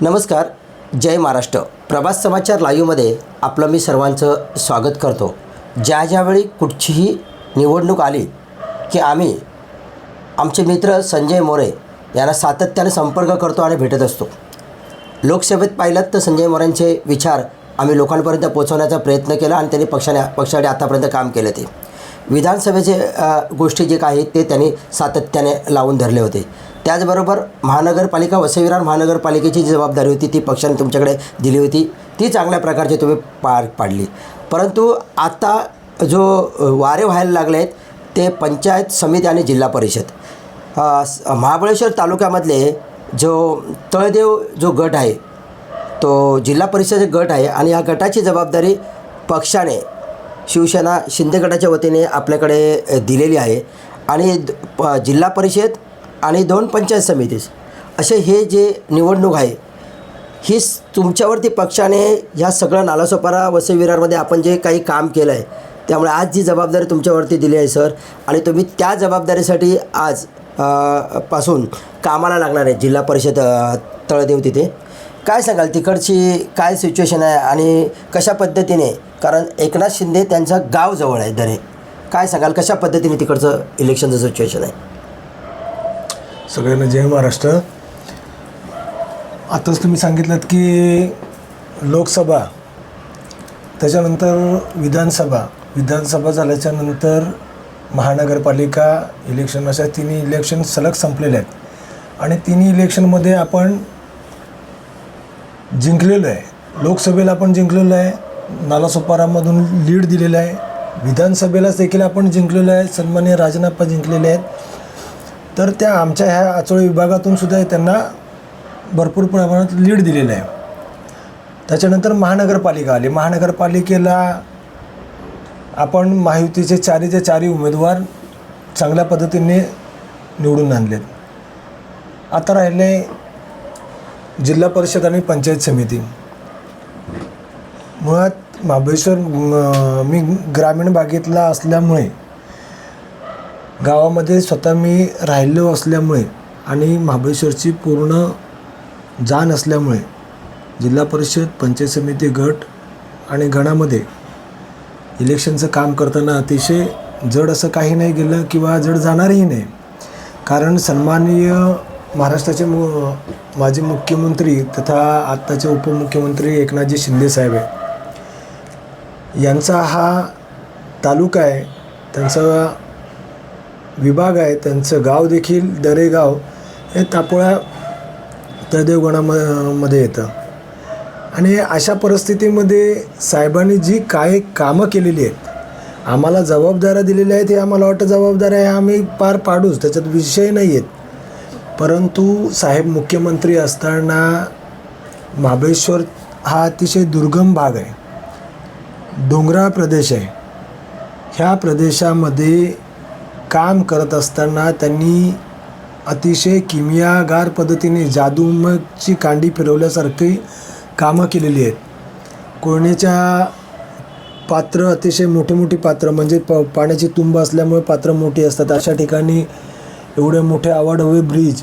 नमस्कार, जय महाराष्ट्र. प्रभास समाचार लाईव्हमध्ये आपलं मी सर्वांचं स्वागत करतो. ज्यावेळी कुठचीही निवडणूक आली की आम्ही आमचे मित्र संजय मोरे यांना सातत्याने संपर्क करतो आणि भेटत असतो. लोकसभेत पाहिलं तर संजय मोरेंचे विचार आम्ही लोकांपर्यंत पोहोचवण्याचा प्रयत्न केला आणि त्यांनी पक्षाने आतापर्यंत काम केलं. ते विधानसभेचे गोष्टी जे काही ते त्यांनी सातत्याने लावून धरले होते. त्याचबरोबर महानगरपालिका वसई विरार महानगरपालिकेची जी जबाबदारी होती ती पक्षाने तुमच्याकडे दिली होती, ती चांगल्या प्रकारची तुम्ही पार पाडली. परंतु आता जो वारे व्हायला लागले आहेत ते पंचायत समिती आणि जिल्हा परिषद. महाबळेश्वर तालुक्यामधले जो तळदेव जो गट आहे तो जिल्हा परिषद गट आहे आणि या गटाची जबाबदारी पक्षाने शिवसेना शिंदे गटाच्या वतीने आपल्याकडे दिलेली आहे. आणि जिल्हा परिषद आणि 2 पंचायत समिती असे हे जे निवडणूक आहे ही तुमच्यावरती पक्षाने ह्या सगळं नालासोपारा वसई विरारमध्ये आपण जे काही काम केलं आहे त्यामुळे आज जी जबाबदारी तुमच्यावरती दिली आहे सर, आणि तुम्ही त्या जबाबदारीसाठी आज पासून कामाला लागणार आहे जिल्हा परिषद तळदेव. तिथे काय सांगाल, तिकडची काय सिच्युएशन आहे आणि कशा पद्धतीने, कारण एकनाथ शिंदे त्यांचं गाव जवळ आहे दरे, काय सांगाल कशा पद्धतीने तिकडचं इलेक्शनचं सिच्युएशन आहे? सगळ्यांना जय महाराष्ट्र. आताच तुम्ही सांगितलं की लोकसभा, त्याच्यानंतर विधानसभा झाल्याच्यानंतर महानगरपालिका इलेक्शन, अशा तिन्ही इलेक्शन सलग संपलेले आहेत आणि तिन्ही इलेक्शनमध्ये आपण जिंकलेलो आहे. लोकसभेला आपण जिंकलेलो आहे, नालासोपारामधून लीड दिलेलं आहे. विधानसभेलाच देखील आपण जिंकलेलो आहे, सन्माननीय राजनाप्पा जिंकलेले आहेत. तर त्या आमच्या ह्या आचोळी विभागातून सुद्धा त्यांना भरपूर प्रमाणात लीड दिलेलं आहे. त्याच्यानंतर महानगरपालिका आली. महानगरपालिकेला आपण महायुतीचे चारी उमेदवार चांगल्या पद्धतीने निवडून आणलेत. आता राहिले जिल्हा परिषद आणि पंचायत समिती. मुळात महाबळेश्वर मी ग्रामीण भागातला असल्यामुळे, गावामध्ये स्वतः मी राहिलो असल्यामुळे आणि महाबळेश्वरची पूर्ण जाण असल्यामुळे जिल्हा परिषद पंचायत समिती गट आणि गणामध्ये इलेक्शनचं काम करताना अतिशय जड असं काही नाही गेलं किंवा जड जाणारही नाही. कारण सन्माननीय महाराष्ट्राचे माजी मुख्यमंत्री तथा आत्ताचे उपमुख्यमंत्री एकनाथजी शिंदे साहेब आहे, यांचा हा तालुका आहे, त्यांचा विभाग आहे, त्यांचं गाव देखील दरेगाव हे तापोळा तळदेव गणामध्ये येतं. आणि अशा परिस्थितीमध्ये साहेबांनी जी काय कामं केलेली आहेत, आम्हाला जबाबदाऱ्या दिलेल्या आहेत, हे आम्हाला वाटतं जबाबदाऱ्या आहे आम्ही पार पाडूच, त्याच्यात विषय नाही आहेत. परंतु साहेब मुख्यमंत्री असताना महाबळेश्वर हा अतिशय दुर्गम भाग आहे, डोंगराळ प्रदेश आहे. ह्या प्रदेशामध्ये काम करत असताना त्यांनी अतिशय किमयागार पद्धतीने जादूची कांडी फिरवल्यासारखी कामं केलेली आहेत. कोयनेच्या पात्र, अतिशय मोठी पात्र, म्हणजे पाण्याची तुंब असल्यामुळे पात्र मोठी असतात, अशा ठिकाणी एवढे मोठे अवाढव्य ब्रिज,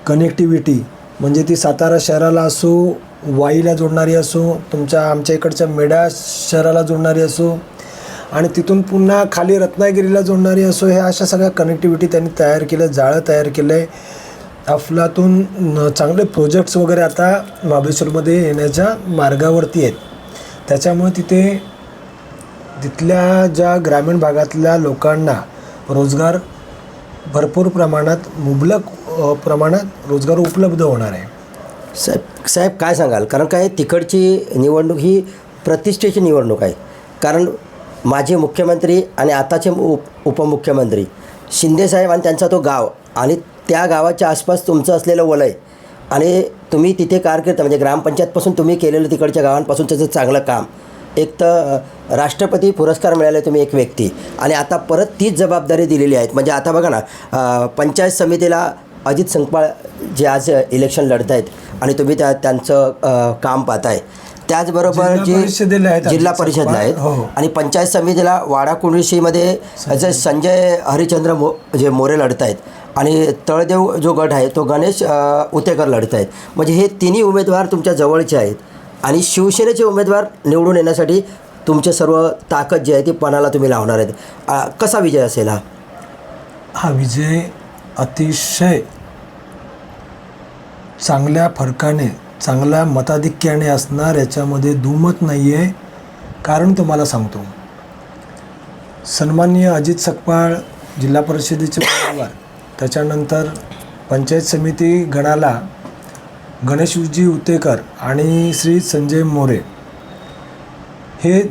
कनेक्टिव्हिटी, म्हणजे ती सातारा शहराला असो, वाईला जोडणारी असो, आमच्या इकडच्या मेढा शहराला जोडणारी असो आणि तिथून पुन्हा खाली रत्नागिरीला जोडणारी असो, ह्या अशा सगळ्या कनेक्टिव्हिटी त्यांनी तयार केलं, जाळं तयार केलं आहे. अफलातून चांगले प्रोजेक्ट्स वगैरे आता महाबळेश्वरमध्ये येण्याच्या मार्गावरती आहेत. त्याच्यामुळे तिथल्या ज्या ग्रामीण भागातल्या लोकांना रोजगार भरपूर प्रमाणात, मुबलक प्रमाणात रोजगार उपलब्ध होणार आहे. साहेब काय सांगाल, कारण काय तिकडची निवडणूक ही प्रतिष्ठेची निवडणूक आहे. कारण माजी मुख्यमंत्री आणि आताचे उपमुख्यमंत्री शिंदेसाहेब आणि त्यांचा तो गाव आणि त्या गावाच्या आसपास तुमचं असलेलं वलय आणि तुम्ही तिथे कारकीर्द म्हणजे ग्रामपंचायतपासून तुम्ही केलेलं तिकडच्या गावांपासून त्याचं चांगलं काम, एक तर राष्ट्रपती पुरस्कार मिळाले तुम्ही एक व्यक्ती, आणि आता परत तीच जबाबदारी दिलेली आहेत. म्हणजे आता बघा ना, पंचायत समितीला अजित संकपाळ जे आज इलेक्शन लढत आहेत आणि तुम्ही त्यांचं काम पाहताय. त्याचबरोबर जे जिल्हा परिषदला आहेत आणि पंचायत समितीला वाडा कुंडशीमध्ये जे संजय हरिचंद्र मोरे लढत आहेत आणि तळदेव जो गट आहे तो गणेश उतेकर लढत आहेत. म्हणजे हे तिन्ही उमेदवार तुमच्या जवळचे आहेत आणि शिवसेनेचे उमेदवार निवडून येण्यासाठी तुमचे सर्व ताकद जी आहे ती पणाला तुम्ही लावणार आहेत. कसा विजय असेल हा? हा विजय अतिशय चांगल्या फरकाने, चांगल्या मताधिक्याने असणार, याच्यामध्ये दुमत नाही आहे. कारण तुम्हाला सांगतो, सन्माननीय अजित सकपाळ जिल्हा परिषदेचे उमेदवार, त्याच्यानंतर पंचायत समिती गणाला गणेशजी उतेकर आणि श्री संजय मोरे, हे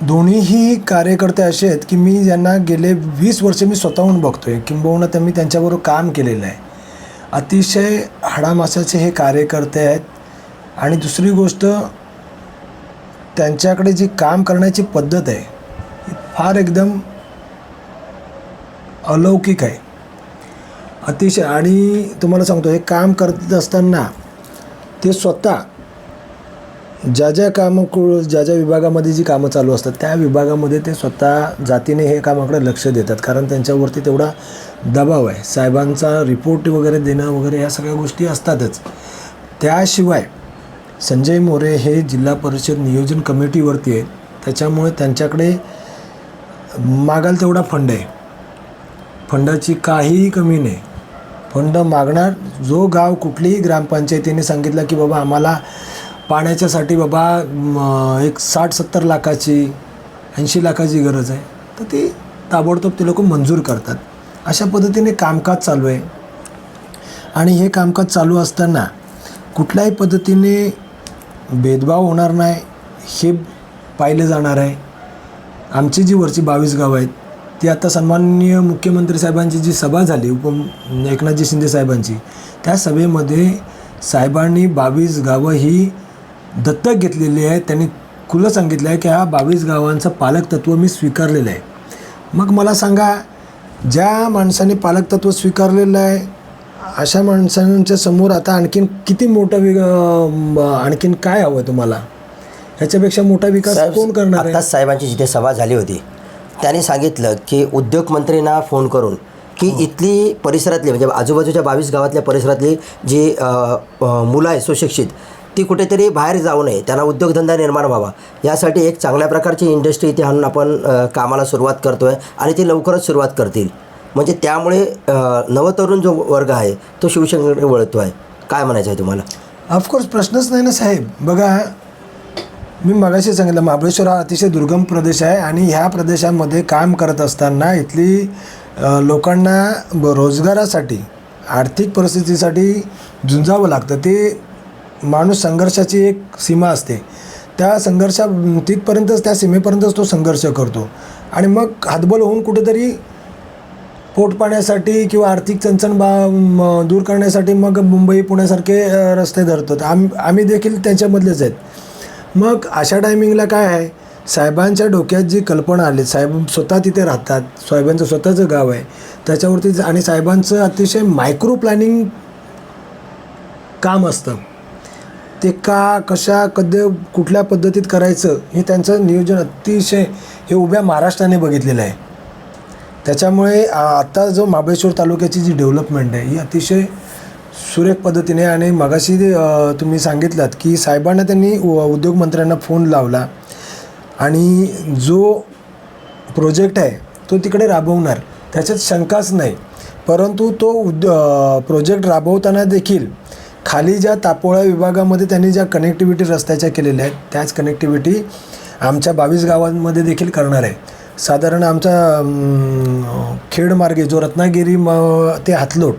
दोन्हीही कार्यकर्ते असे आहेत की मी यांना गेले 20 वर्ष मी स्वतःहून बघतो आहे, किंबहुना मी त्यांच्याबरोबर काम केलेलं आहे. अतिशय हाडामासाचे हे कार्यकर्ते आहेत. आणि दुसरी गोष्ट, त्यांच्याकडे जी काम करण्याची पद्धत आहे ही फार एकदम अलौकिक आहे अतिशय. आणि तुम्हाला सांगतो, हे काम करत असताना ते स्वतः ज्या ज्या विभागामध्ये जी कामं चालू असतात त्या विभागामध्ये ते स्वतः जातीने हे कामाकडे लक्ष देतात. कारण त्यांच्यावरती तेवढा दबाव आहे. साहेबांचा रिपोर्ट वगैरे देणं वगैरे ह्या सगळ्या गोष्टी असतातच. त्याशिवाय संजय मोरे हे जिल्हा परिषद नियोजन कमिटीवरती आहेत. त्याच्यामुळे त्यांच्याकडे मागाल तेवढा फंड आहे. फंडाची काहीही कमी नाही. फंड मागणार. जो गाव कुठलीही ग्रामपंचायतीने सांगितलं की बाबा आम्हाला पाण्याच्यासाठी बाबा एक 60-70 लाखाची 80 लाखाची गरज आहे, तर ती ताबडतोब ते लोक मंजूर करतात. अशा पद्धतीने कामकाज चालू आहे. आणि हे कामकाज चालू असताना कुठल्याही पद्धतीने भेदभाव होणार नाही हे पाहिलं जाणार आहे. आमची जी वरची 22 गावं आहेत ती आता सन्माननीय मुख्यमंत्री साहेबांची जी सभा झाली एकनाथजी शिंदे साहेबांची, त्या सभेमध्ये साहेबांनी 22 गावं ही दत्तक घेतलेली आहे. त्यांनी खुलं सांगितलं आहे की हा 22 गावांचं पालकतत्व मी स्वीकारलेलं आहे. मग मला सांगा, ज्या माणसाने पालकतत्व स्वीकारलेलं आहे अशा माणसांच्या समोर आता आणखीन किती मोठं आणखीन काय हवं तुम्हाला? ह्याच्यापेक्षा मोठा विकास कोण करणार आहे? आताच साहेबांची जिथे सभा झाली होती त्यांनी सांगितलं की उद्योगमंत्रींना फोन करून की इथली परिसरातली म्हणजे आजूबाजूच्या 22 गावातल्या परिसरातली जी मुलं आहे सुशिक्षित, ती कुठेतरी बाहेर जाऊ नये, त्यांना उद्योगधंदा निर्माण व्हावा, यासाठी एक चांगल्या प्रकारची इंडस्ट्री इथे आणून आपण कामाला सुरुवात करतो आहे आणि ती लवकरच सुरुवात करतील. म्हणजे त्यामुळे नवतरुण जो वर्ग आहे तो शिवसेनेकडे वळतो आहे. काय म्हणायचं आहे तुम्हाला? ऑफकोर्स प्रश्नच नाही ना साहेब. बघा, मी मगाशी सांगितलं, महाबळेश्वर हा अतिशय दुर्गम प्रदेश आहे आणि ह्या प्रदेशामध्ये काम करत असताना इथली लोकांना रोजगारासाठी, आर्थिक परिस्थितीसाठी झुंजावं लागतं. ते माणूस संघर्षाची एक सीमा असते, त्या तिथपर्यंतच, त्या सीमेपर्यंतच तो संघर्ष करतो आणि मग हातबल होऊन कुठेतरी पोटपाण्यासाठी किंवा आर्थिक चणचण दूर करण्यासाठी मग मुंबई पुण्यासारखे रस्ते धरतो. आम्ही देखील त्यांच्यामधलेच आहेत. मग अशा टायमिंगला काय आहे, साहेबांच्या डोक्यात जी कल्पना आली, साहेब स्वतः तिथे राहतात, साहेबांचं स्वतःचं गाव आहे त्याच्यावरती, आणि साहेबांचं अतिशय मायक्रो प्लॅनिंग काम असतं. ते कशा कुठल्या पद्धतीत करायचं हे त्यांचं नियोजन अतिशय हे उभ्या महाराष्ट्राने बघितलेलं आहे. त्याच्यामुळे आता जो महाबळेश्वर तालुक्याची जी डेव्हलपमेंट आहे ही अतिशय सुरेख पद्धतीने, आणि मगाशी तुम्ही सांगितलात की साहेबांना त्यांनी उद्योगमंत्र्यांना फोन लावला आणि जो प्रोजेक्ट आहे तो तिकडे राबवणार, त्याच्यात शंकाच नाही. परंतु तो प्रोजेक्ट राबवताना देखील खाली ज्या तापोळा विभागामध्ये त्यांनी ज्या कनेक्टिव्हिटी रस्त्याच्या केलेल्या आहेत त्याच कनेक्टिव्हिटी आमच्या 22 गावांमध्ये देखील करणार आहे. साधारण आमचा खेडमार्गे जो रत्नागिरी ते हातलोट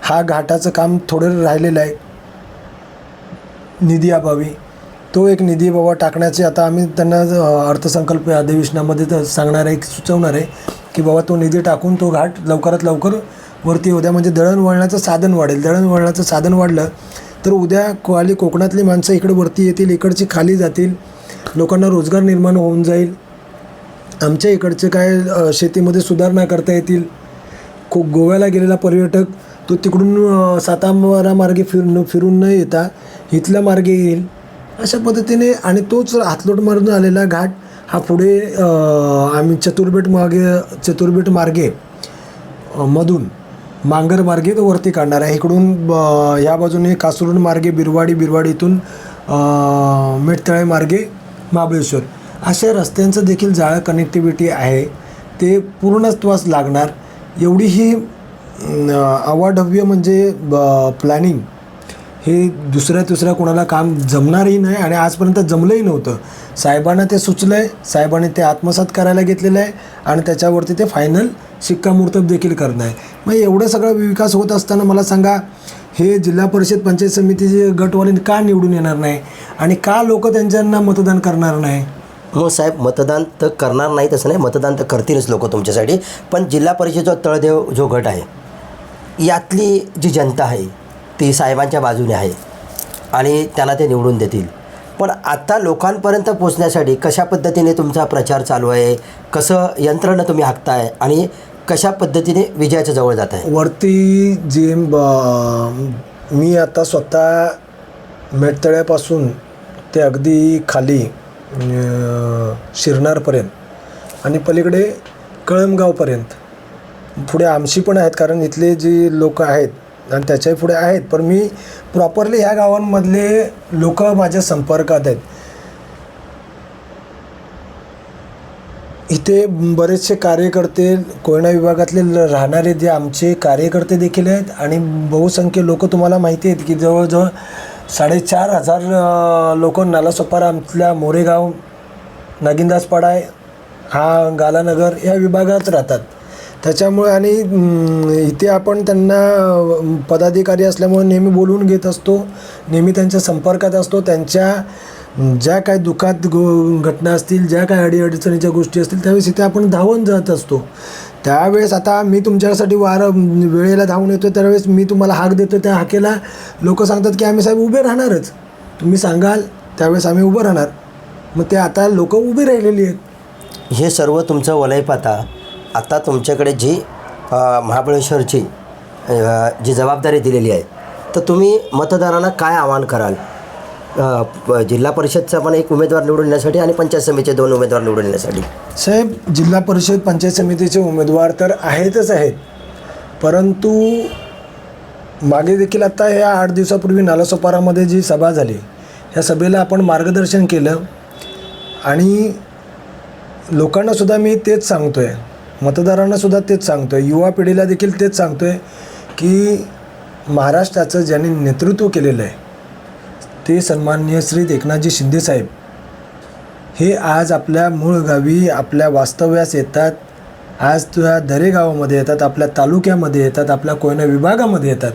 हा घाटाचं काम थोडं राहिलेलं आहे निधी अभावी. तो एक निधी बाबा टाकण्याचे आता आम्ही त्यांना अर्थसंकल्प अधिवेशनामध्ये तर सांगणार आहे, सुचवणार आहे की बाबा तो निधी टाकून तो घाट लवकरात लवकर वरती होत्या, म्हणजे दळणवळणाचं साधन वाढेल. दळणवळणाचं साधन वाढलं तर उद्या खाली कोकणातली माणसं इकडे वरती येतील, इकडची खाली जातील, लोकांना रोजगार निर्माण होऊन जाईल. आमच्या इकडचे काय शेतीमध्ये सुधारणा करता येतील. गोव्याला गेलेला पर्यटक तो तिकडून सातारा मार्गे फिरून न येता इथल्या मार्गे येईल अशा पद्धतीने. आणि तोच हातलोटमार्गून आलेला घाट हा पुढे आम्ही चतुर्भेट मार्गे मधून मांगर मार्गे तो वरती काढणार आहे. इकडून ह्या बाजूने कासुर्ड मार्गे बिरवाडीतून मेटतळे मार्गे महाबळेश्वर अशा रस्त्यांचं देखील जाळं कनेक्टिव्हिटी आहे. ते पूर्णत्वास लागणार. एवढी ही अवाढव्य म्हणजे प्लॅनिंग हे दुसऱ्या कोणाला काम जमणारही नाही आणि आजपर्यंत जमलंही नव्हतं. साहेबांना ते सुचलं आहे, साहेबांनी ते आत्मसात करायला घेतलेलं आहे आणि त्याच्यावरती ते फायनल शिक्कामोर्तब देखील करणं आहे. मग एवढं सगळं विकास होत असताना मला सांगा, हे जिल्हा परिषद पंचायत समितीचे गटवाले का निवडून येणार नाही आणि का लोक त्यांच्यांना मतदान करणार नाही? हो साहेब, मतदान तर करणार नाही तसं नाही, मतदान तर करतीलच लोक तुमच्यासाठी. पण जिल्हा परिषदेचा तळदेव जो गट आहे यातली जी जनता आहे ती साहेबांच्या बाजूने आहे आणि त्यांना ते निवडून देतील. पण आता लोकांपर्यंत पोचण्यासाठी कशा पद्धतीने तुमचा प्रचार चालू आहे, कसं यंत्रणा तुम्ही हाकताय आणि कशा पद्धतीने विजयाच्या जवळ जात आहे? वरती जे मी आता स्वतः मेटतळ्यापासून ते अगदी खाली शिरनारपर्यंत आणि पलीकडे कळमगावपर्यंत, पुढे आमशी पण आहेत कारण इथले जे लोक आहेत आणि त्याच्याही पुढे आहेत, पण मी प्रॉपरली ह्या गावांमधले लोक माझ्या संपर्कात आहेत. इथे बरेचसे कार्यकर्ते कोयना विभागातले राहणारे जे आमचे कार्यकर्ते देखील आहेत आणि बहुसंख्य लोक तुम्हाला माहिती आहेत की जवळजवळ 4,500 लोक नालासोपारा आमच्या मोरेगाव, नागिनदासपाडा हा गालानगर या विभागात राहतात. त्याच्यामुळे आणि इथे आपण त्यांना पदाधिकारी असल्यामुळे नेहमी बोलवून घेत असतो, नेहमी त्यांच्या संपर्कात असतो. त्यांच्या ज्या काय दुःखात घटना असतील, ज्या काय अडीअडचणीच्या गोष्टी असतील त्यावेळेस इथे आपण धावून जात असतो. त्यावेळेस आता मी तुमच्यासाठी वेळेला धावून येतो, त्यावेळेस मी तुम्हाला हाक देतो, त्या हाकेला लोक सांगतात की आम्ही साहेब उभे राहणारच, तुम्ही सांगाल त्यावेळेस आम्ही उभं राहणार. मग ते आता लोक उभी राहिलेली आहेत. हे सर्व तुमचं वलय पाहता आता तुमच्याकडे जी महाबळेश्वरची जी जबाबदारी दिलेली आहे, तर तुम्ही मतदारांना काय आवाहन कराल? जिल्हा परिषदचा पण एक उमेदवार निवडून येण्यासाठी आणि पंचायत समितीचे 2 उमेदवार निवडून येण्यासाठी. साहेब, जिल्हा परिषद पंचायत समितीचे उमेदवार तर आहेतच आहेत, परंतु मागे देखील आता या 8 दिवसापूर्वी नालासोपारामध्ये जी सभा झाली, ह्या सभेला आपण मार्गदर्शन केलं आणि लोकांनासुद्धा मी तेच सांगतो आहे, मतदारांनासुद्धा तेच सांगतो आहे, युवा पिढीला देखील तेच सांगतो आहे की महाराष्ट्राचं ज्यांनी नेतृत्व केलेलं आहे ते सन्माननीय श्री एकनाथजी शिंदेसाहेब हे आज आपल्या मूळ गावी आपल्या वास्तव्यास येतात. आज त्या दरे गावामध्ये येतात, आपल्या तालुक्यामध्ये येतात, आपल्या कोयना विभागामध्ये येतात.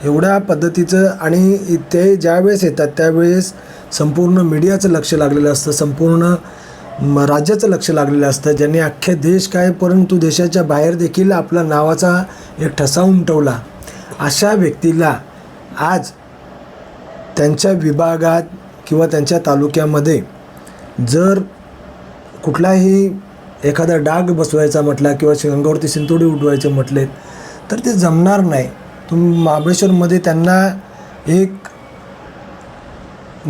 एवढ्या पद्धतीचं आणि ते ज्यावेळेस येतात त्यावेळेस संपूर्ण मीडियाचं लक्ष लागलेलं असतं, संपूर्ण राज्याचं लक्ष लागलेलं असतं, ज्यांनी अख्खे देश काय परंतु देशाच्या बाहेर देखील आपला नावाचा एक ठसा उमटवला. अशा व्यक्तीला आज त्यांच्या विभागात किंवा त्यांच्या तालुक्यामध्ये जर कुठलाही एखादा डाग बसवायचा म्हटला किंवा अंगावरती शिंतोडे उडवायचे म्हटले तर ते जमणार नाही. तुम्ही महाबळेश्वरमध्ये त्यांना एक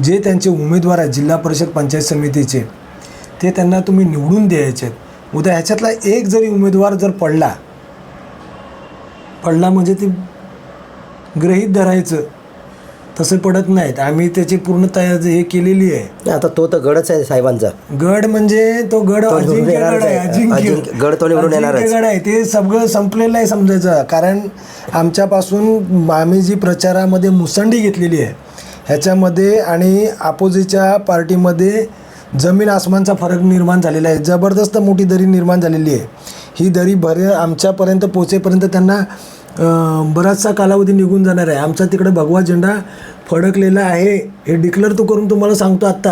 जे त्यांचे उमेदवार आहेत जिल्हा परिषद पंचायत समितीचे ते त्यांना तुम्ही निवडून द्यायचे आहेत. उद्या ह्याच्यातला एक जरी उमेदवार जर पडला म्हणजे ते गृहीत धरायचं, तसं पडत नाहीत. आम्ही त्याची पूर्ण तयारी हे केलेली आहे. आता तो तर गडच आहे साहेबांचा. गड म्हणजे तो गड अजिंक्य गड आहे, गड तो निवडून येणारच. गड आहे, ते सगळं संपलेलं आहे समजायचं. कारण आमच्यापासून आम्ही जी प्रचारामध्ये मुसंडी घेतलेली आहे ह्याच्यामध्ये आणि अपोजिटच्या पार्टीमध्ये जमीन आसमानचा फरक निर्माण झालेला आहे. जबरदस्त मोठी दरी निर्माण झालेली आहे. ही दरी आमच्यापर्यंत पोचेपर्यंत त्यांना बराचसा कालावधी निघून जाणार आहे. आमचा तिकडे भगवा झेंडा फडकलेला आहे हे डिक्लेअर तो करून तुम्हाला सांगतो आत्ता.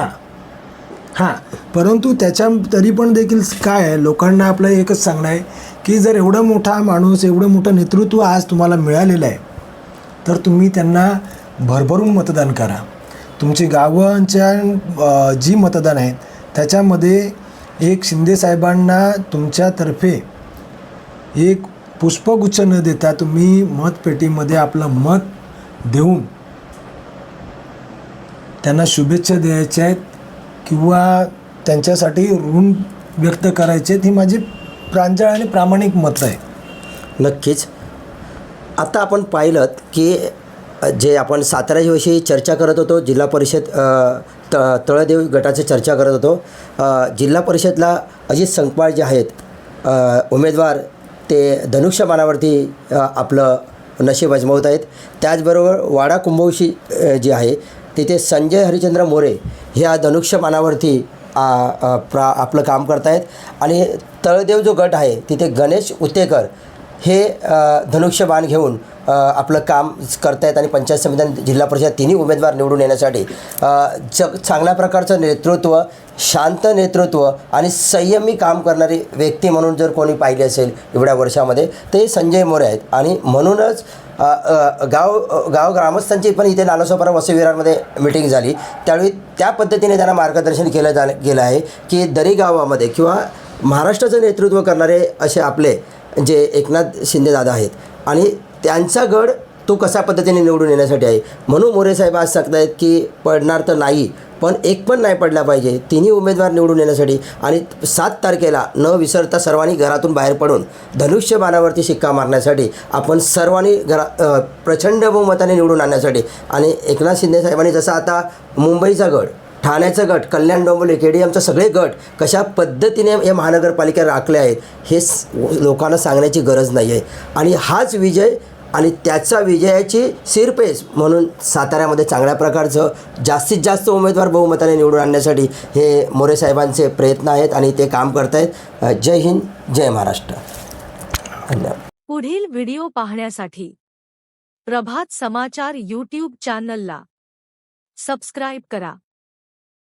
हां, परंतु त्याच्या तरी पण देखील काय आहे, लोकांना आपलं एकच सांगणं आहे की जर एवढा मोठा माणूस, एवढं मोठं नेतृत्व आज तुम्हाला मिळालेलं आहे तर तुम्ही त्यांना भरभरून मतदान करा. तुमची गावांच्या जी मतदान आहेत त्याच्यामध्ये एक शिंदेसाहेबांना तुमच्यातर्फे एक पुष्पगुच्छ न देता तुम्ही मतपेटीमध्ये आपलं मत देऊन त्यांना शुभेच्छा द्यायच्या आहेत किंवा त्यांच्यासाठी ऋण व्यक्त करायचे आहेत. ही माझी प्रांजळ आणि प्रामाणिक मत आहे. नक्कीच आता आपण पाहिलं की जे आपण साताऱ्याविषयी चर्चा करत होतो, जिल्हा परिषद तळदेव गटाची चर्चा करत होतो. जिल्हा परिषदला अजित संकपाळ जे आहेत उमेदवार, ते धनुष्यबाणावरती आपलं नशीब अजमावत आहेत. त्याचबरोबर वाडा कुंभवशी जे आहे तिथे संजय हरिचंद्र मोरे ह्या धनुष्यबाणावरती आपलं काम करत आहेत. आणि तळदेव जो गट आहे तिथे गणेश उतेकर हे धनुष्यबाण घेऊन आपलं काम करतायत. आणि पंचायत समिती, जिल्हा परिषद तिन्ही उमेदवार निवडून येण्यासाठी चांगल्या प्रकारचं नेतृत्व, शांत नेतृत्व आणि संयमी काम करणारी व्यक्ती म्हणून जर कोणी पाहिली असेल एवढ्या वर्षामध्ये ते संजय मोरे आहेत. आणि म्हणूनच गाव ग्रामस्थांची पण इथे नालासोपारा वसतिविहारामध्ये मिटिंग झाली, त्यावेळी त्या पद्धतीने त्यांना मार्गदर्शन केलं गेलं आहे की दरी गावामध्ये किंवा महाराष्ट्राचं नेतृत्व करणारे असे आपले जे एकनाथ शिंदेदादा आहेत आणि त्यांचा गड तो कशा पद्धतीने निवडून येण्यासाठी आहे. म्हणून मोरे साहेब आज सांगतायत की पडणार तर नाही, पण एक पण नाही पडला पाहिजे तिन्ही उमेदवार निवडून येण्यासाठी. आणि 7 तारखेला न विसरता सर्वांनी घरातून बाहेर पडून धनुष्यबाणावरती शिक्का मारण्यासाठी आपण सर्वांनी प्रचंड बहुमताने निवडून आणण्यासाठी. आणि एकनाथ शिंदे साहेबांनी जसं आता मुंबईचा गड, ठाण्याचं गट, कल्याण डोंबिवली, KDMचे सगळे गट कशा पद्धतीने हे महानगरपालिका राखले आहेत हे लोकांना सांगण्याची गरज नाही आहे. आणि हाच विजय आणि त्याचा विजयाची सिरपेस म्हणून साताऱ्यामध्ये चांगल्या प्रकारचं जास्तीत जास्त उमेदवार बहुमताने निवडून आणण्यासाठी हे मोरे साहेबांचे प्रयत्न आहेत आणि ते काम करत आहेत. जय हिंद, जय महाराष्ट्र. धन्यवाद. पुढील व्हिडिओ पाहण्यासाठी प्रभात समाचार YouTube चॅनलला सबस्क्राईब करा.